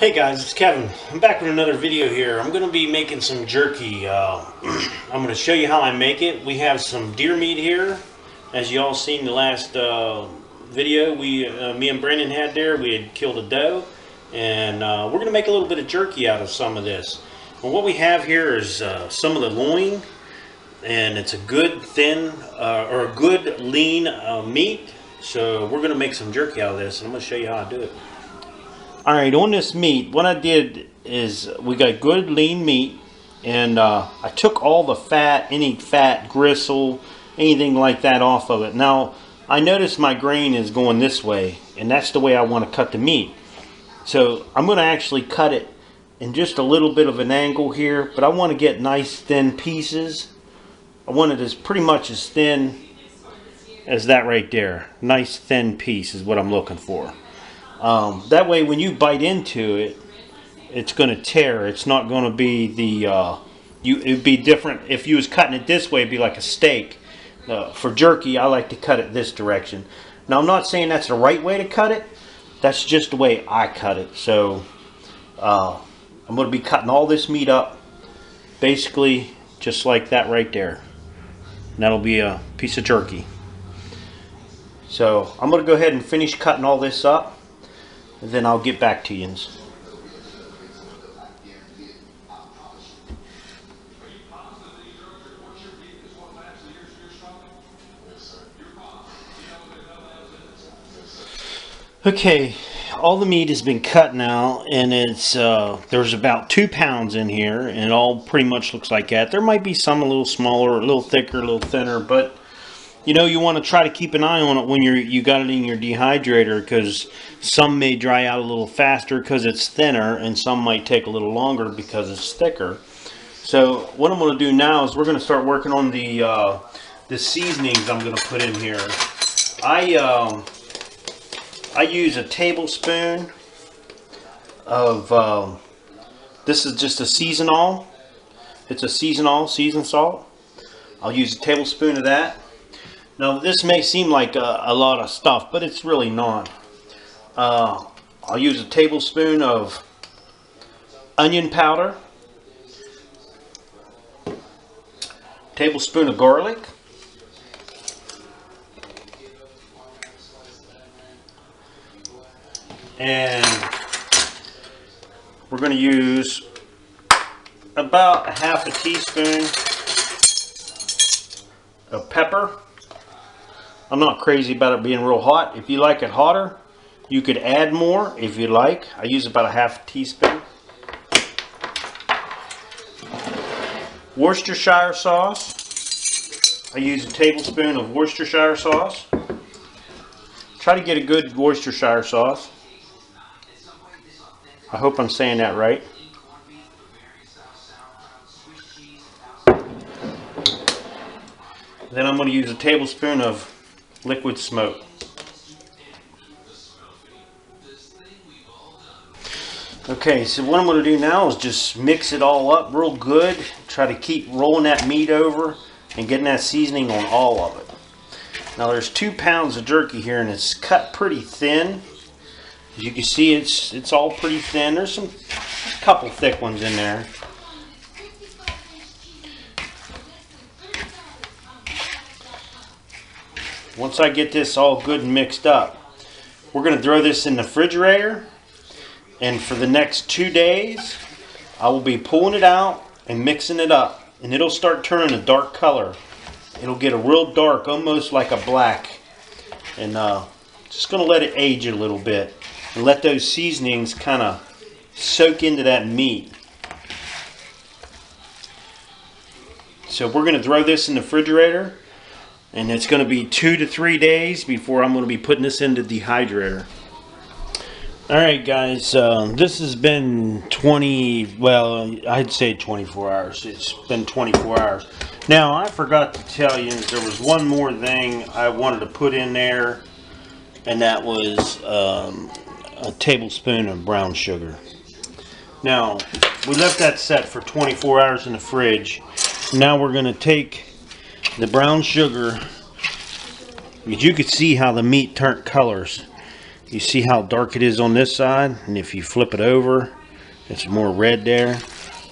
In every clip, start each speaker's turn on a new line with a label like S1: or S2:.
S1: Hey guys, it's Kevin. I'm back with another video here. I'm going to be making some jerky. I'm going to show you how I make it. We have some deer meat here. As you all seen the last video me and Brandon had there. We had killed a doe. And we're going to make a little bit of jerky out of some of this. And what we have here is some of the loin. And it's a good thin, or a good lean meat. So we're going to make some jerky out of this. And I'm going to show you how I do it. Alright, on this meat, what I did is we got good lean meat, and I took all the fat, any fat, gristle, anything like that off of it. Now, I noticed my grain is going this way, and that's the way I want to cut the meat. So, I'm going to actually cut it in just a little bit of an angle here, but I want to get nice thin pieces. I want it as pretty much as thin as that right there. Nice thin piece is what I'm looking for. That way when you bite into it, it's going to tear. It's not going to be the, it'd be different. If you was cutting it this way, it'd be like a steak. For jerky, I like to cut it this direction. Now, I'm not saying that's the right way to cut it. That's just the way I cut it. So, I'm going to be cutting all this meat up, basically just like that right there. And that'll be a piece of jerky. So, I'm going to go ahead and finish cutting all this up. And then I'll get back to you. Okay, all the meat has been cut now, and it's there's about 2 pounds in here, and it all pretty much looks like that. There might be some a little smaller, a little thicker, a little thinner, but you know, you want to try to keep an eye on it when you got it in your dehydrator, because some may dry out a little faster because it's thinner, and some might take a little longer because it's thicker. So what I'm going to do now is we're going to start working on the seasonings I'm going to put in here. I use a tablespoon of this is just a season-all. It's a season-all seasoned salt. I'll use a tablespoon of that. Now, this may seem like a lot of stuff, but it's really not. I'll use a tablespoon of onion powder, tablespoon of garlic, and we're going to use about a half a teaspoon of pepper. I'm not crazy about it being real hot. If you like it hotter, you could add more if you like. I use about a half a teaspoon. Worcestershire sauce. I use a tablespoon of Worcestershire sauce. Try to get a good Worcestershire sauce. I hope I'm saying that right. Then I'm going to use a tablespoon of liquid smoke. Okay, so what I'm going to do now is just mix it all up real good. Try to keep rolling that meat over and getting that seasoning on all of it. Now there's 2 pounds of jerky here, and it's cut pretty thin. As you can see, it's all pretty thin. There's a couple thick ones in there. Once I get this all good and mixed up, we're going to throw this in the refrigerator, and for the next 2 days I will be pulling it out and mixing it up, and it'll start turning a dark color. It'll get a real dark, almost like a black, and just going to let it age a little bit and let those seasonings kind of soak into that meat. So we're going to throw this in the refrigerator, and it's going to be 2 to 3 days before I'm going to be putting this into the dehydrator. Alright guys, this has been 20, well, I'd say 24 hours. It's been 24 hours. Now, I forgot to tell you, there was one more thing I wanted to put in there, and that was a tablespoon of brown sugar. Now, we left that set for 24 hours in the fridge. Now we're going to take the brown sugar, because you could see how the meat turned colors. You see how dark it is on this side, and if you flip it over, it's more red there.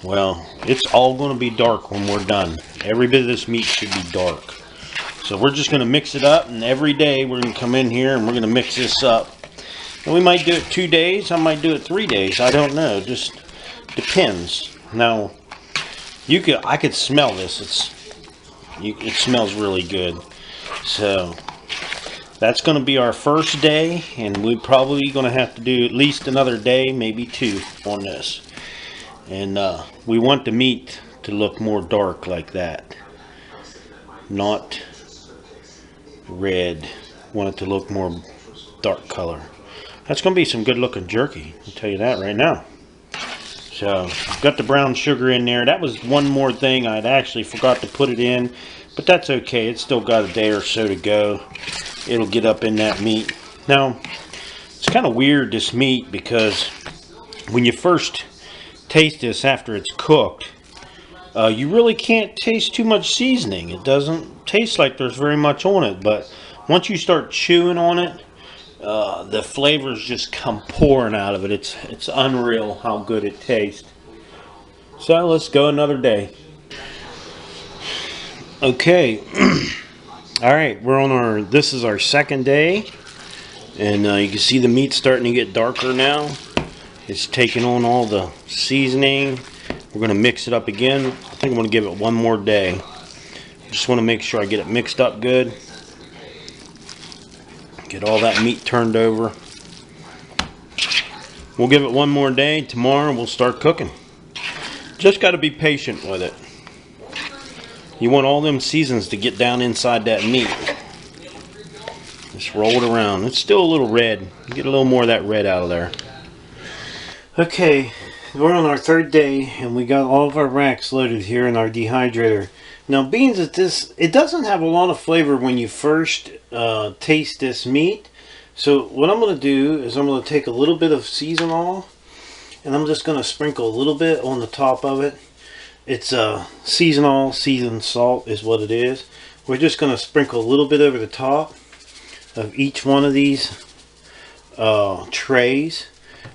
S1: Well, it's all going to be dark when we're done. Every bit of this meat should be dark. So we're just going to mix it up, and every day we're going to come in here and we're going to mix this up. And we might do it 2 days, I might do it 3 days, I don't know, just depends. Now, I could smell this. It smells really good. So that's going to be our first day, and we're probably going to have to do at least another day, maybe 2 on this. And we want the meat to look more dark like that, not red. Want it to look more dark color. That's going to be some good looking jerky, I'll tell you that right now. So got the brown sugar in there. That was one more thing I'd actually forgot to put it in, but that's okay. It's still got a day or so to go. It'll get up in that meat. Now it's kind of weird, this meat, because when you first taste this after it's cooked, you really can't taste too much seasoning. It doesn't taste like there's very much on it, but once you start chewing on it, the flavors just come pouring out of it. It's unreal how good it tastes. So let's go another day. Okay. All right, we're on this is our second day, and you can see the meat starting to get darker now. It's taking on all the seasoning. We're going to mix it up again. I think I'm going to give it one more day. Just want to make sure I get it mixed up good. Get all that meat turned over. We'll give it one more day. Tomorrow we'll start cooking. Just got to be patient with it. You want all them seasons to get down inside that meat. Just roll it around. It's still a little red. Get a little more of that red out of there. Okay, we're on our third day, and we got all of our racks loaded here in our dehydrator. Now, being that it doesn't have a lot of flavor when you first taste this meat. So what I'm going to do is I'm going to take a little bit of Seasonall, and I'm just going to sprinkle a little bit on the top of it. It's Seasonall seasoned salt is what it is. We're just going to sprinkle a little bit over the top of each one of these trays.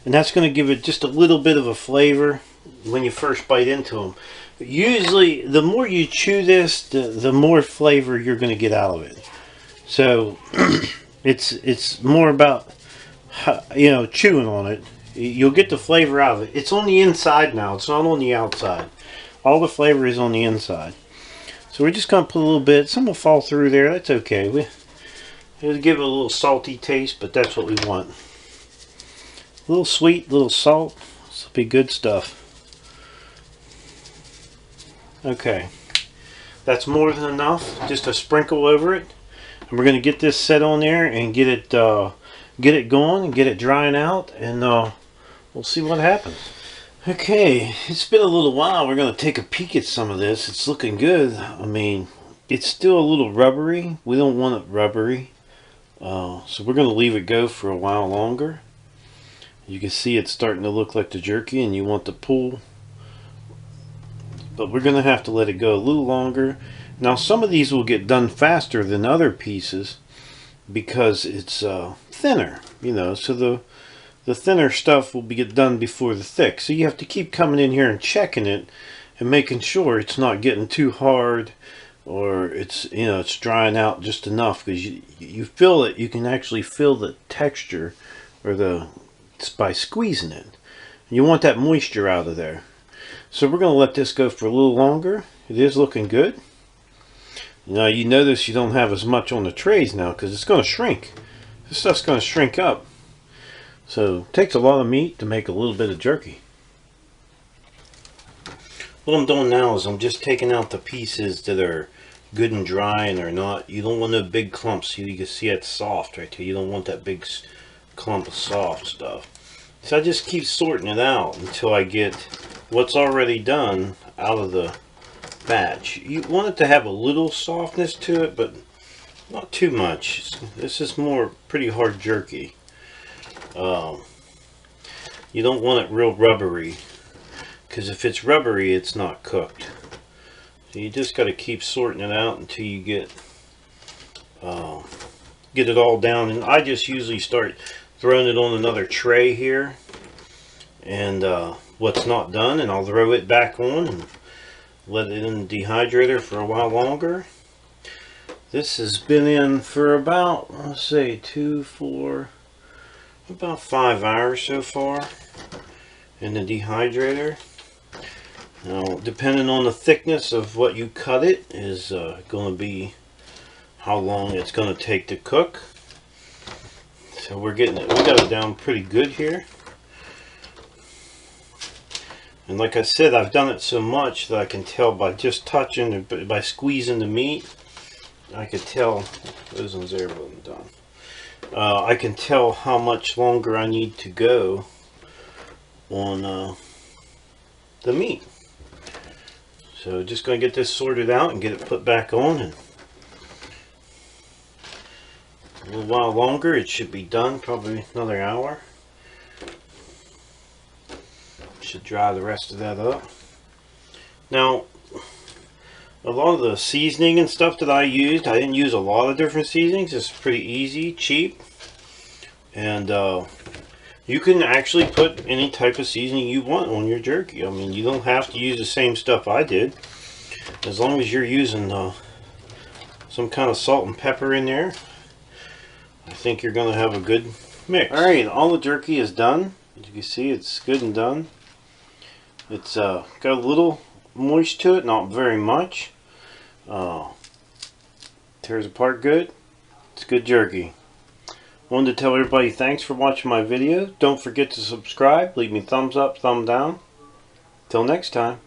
S1: And that's going to give it just a little bit of a flavor when you first bite into them. Usually, the more you chew this, the more flavor you're going to get out of it. So, it's more about, chewing on it. You'll get the flavor out of it. It's on the inside now. It's not on the outside. All the flavor is on the inside. So we're just going to put a little bit. Some will fall through there. That's okay. It'll give it a little salty taste, but that's what we want. A little sweet, a little salt. This will be good stuff. Okay. That's more than enough. Just a sprinkle over it. And we're going to get this set on there and get it going and get it drying out, and we'll see what happens. Okay, it's been a little while. We're going to take a peek at some of this. It's looking good. I mean, it's still a little rubbery. We don't want it rubbery. So we're going to leave it go for a while longer. You can see it's starting to look like the jerky, and you want the pull. But we're going to have to let it go a little longer. Now, some of these will get done faster than other pieces because it's thinner, so the thinner stuff will get done before the thick. So you have to keep coming in here and checking it and making sure it's not getting too hard, or it's drying out just enough, because you feel it. You can actually feel the texture or by squeezing it. You want that moisture out of there. So we're going to let this go for a little longer. It is looking good. Now you notice you don't have as much on the trays now because it's going to shrink. This stuff's going to shrink up. So it takes a lot of meat to make a little bit of jerky. What I'm doing now is I'm just taking out the pieces that are good and dry and are not. You don't want no big clumps. You can see it's soft right here. You don't want that big clump of soft stuff. So I just keep sorting it out until I get what's already done out of the batch. You want it to have a little softness to it, but not too much. This is more pretty hard jerky. You don't want it real rubbery, because if it's rubbery, it's not cooked. So you just got to keep sorting it out until you get it all down. And I just usually start throwing it on another tray here, and what's not done, and I'll throw it back on and let it in the dehydrator for a while longer. This has been in for about, let's say, 2, 4, about 5 hours so far in the dehydrator. Now, depending on the thickness of what you cut it is going to be how long it's going to take to cook. So we got it down pretty good here. And like I said, I've done it so much that I can tell by just touching, by squeezing the meat, I could tell, those ones there wasn't done. I can tell how much longer I need to go on the meat. So just going to get this sorted out and get it put back on, and a little while longer it should be done, probably another hour. Should dry the rest of that up. Now, a lot of the seasoning and stuff that I used, I didn't use a lot of different seasonings. It's pretty easy, cheap, and you can actually put any type of seasoning you want on your jerky. I mean, you don't have to use the same stuff I did, as long as you're using some kind of salt and pepper in there. I think you're going to have a good mix. Alright, all the jerky is done. As you can see, it's good and done. It's got a little moist to it, not very much. Tears apart good. It's good jerky. Wanted to tell everybody thanks for watching my video. Don't forget to subscribe. Leave me thumbs up, thumb down. Till next time.